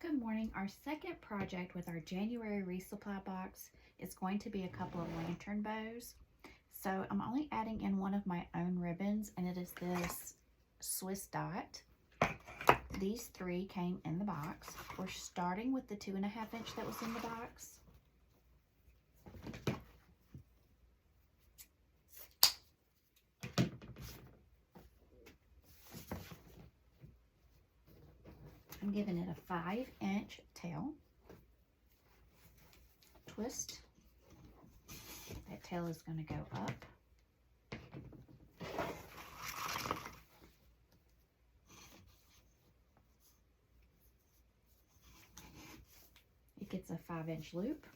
Good morning. Our second project with our January resupply box is going to be a couple of lantern bows. So I'm only adding in one of my own ribbons, and it is this Swiss dot. These three came in the box. We're starting with the 2.5 inch that was in the box. I'm giving it a 5-inch tail. Twist. That tail is going to go up. It gets a 5-inch loop.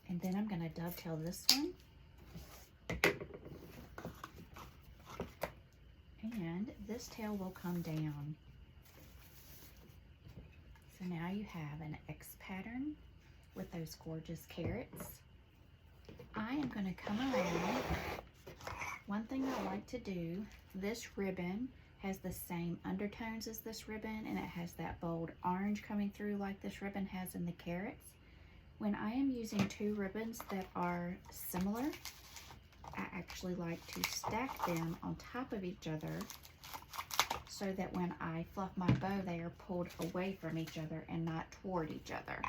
And then I'm going to dovetail this one. And this tail will come down. So now you have an X pattern with those gorgeous carrots. I am going to come around. One thing I like to do, this ribbon has the same undertones as this ribbon, and it has that bold orange coming through like this ribbon has in the carrots. When I am using two ribbons that are similar, I actually like to stack them on top of each other so that when I fluff my bow, they are pulled away from each other and not toward each other.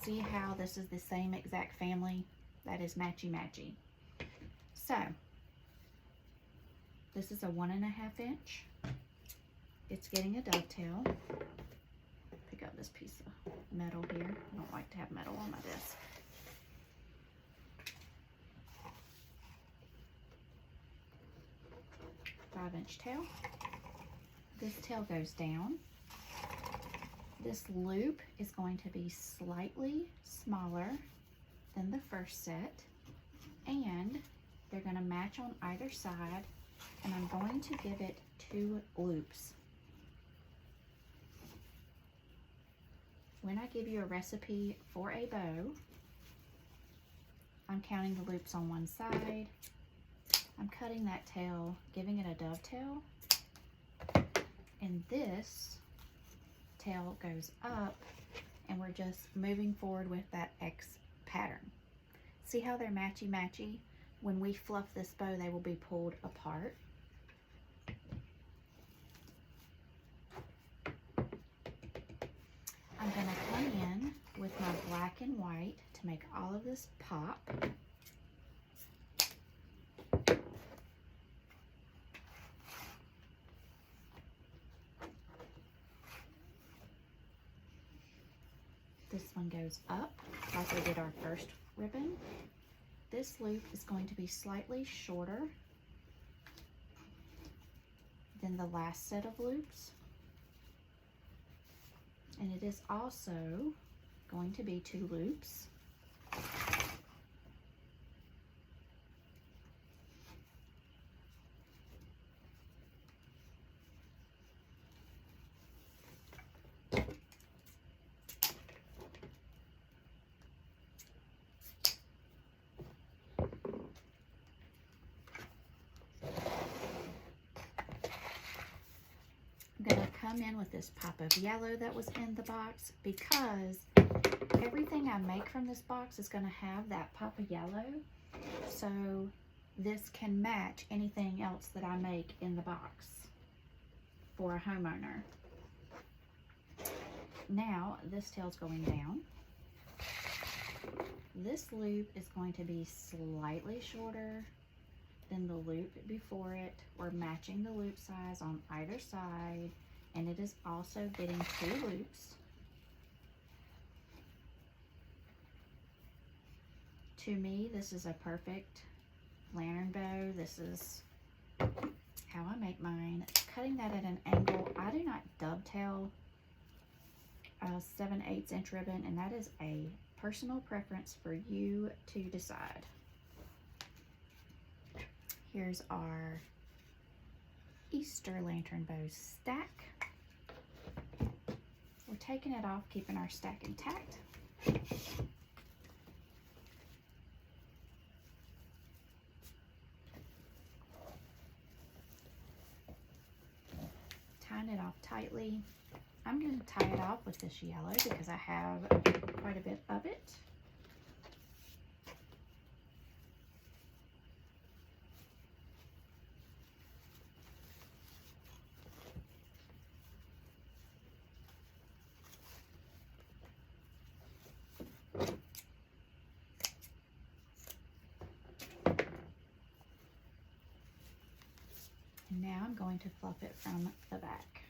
See how this is the same exact family? That is matchy-matchy. So, this is a 1.5 inch. It's getting a dovetail. Pick up this piece of metal here. I don't like to have metal on my desk. Five-inch tail. This tail goes down. This loop is going to be slightly smaller than the first set, and they're going to match on either side, and I'm going to give it 2 loops. When I give you a recipe for a bow, I'm counting the loops on one side. I'm cutting that tail, giving it a dovetail, and this tail goes up, and we're just moving forward with that X pattern. See how they're matchy-matchy? When we fluff this bow, they will be pulled apart. I'm going to come in with my black and white to make all of this pop. This one goes up like we did our first ribbon. This loop is going to be slightly shorter than the last set of loops. And it is also going to be 2 loops. I'm going to come in with this pop of yellow that was in the box, because everything I make from this box is going to have that pop of yellow, so this can match anything else that I make in the box for a homeowner. Now this tail's going down. This loop is going to be slightly shorter than the loop before it. We're matching the loop size on either side, and it is also getting 2 loops. To me, this is a perfect lantern bow. This is how I make mine. Cutting that at an angle, I do not dovetail a 7/8 inch ribbon, and that is a personal preference for you to decide. Here's our Easter lantern bow stack. We're taking it off, keeping our stack intact. Tying it off tightly. I'm going to tie it off with this yellow because I have quite a bit of it. And now I'm going to fluff it from the back.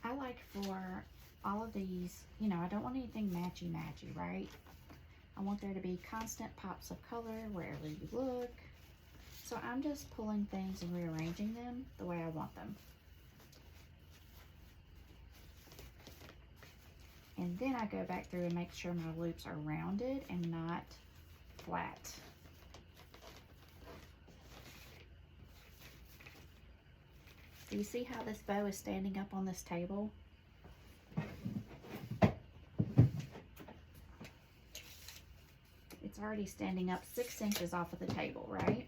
I like for all of these, you know, I don't want anything matchy-matchy, right? I want there to be constant pops of color wherever you look. So I'm just pulling things and rearranging them the way I want them. And then I go back through and make sure my loops are rounded and not flat. Do you see how this bow is standing up on this table? It's already standing up 6 inches off of the table, right?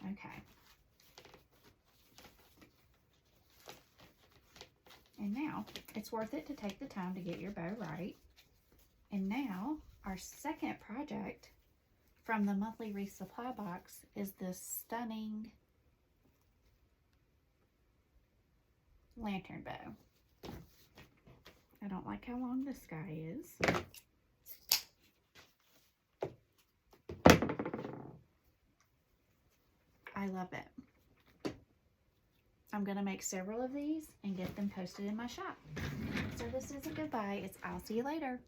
Okay. And now it's worth it to take the time to get your bow right. And now our second project from the monthly resupply box is this stunning lantern bow. I don't like how long this guy is. I love it. I'm going to make several of these and get them posted in my shop. So this is a goodbye. I'll see you later.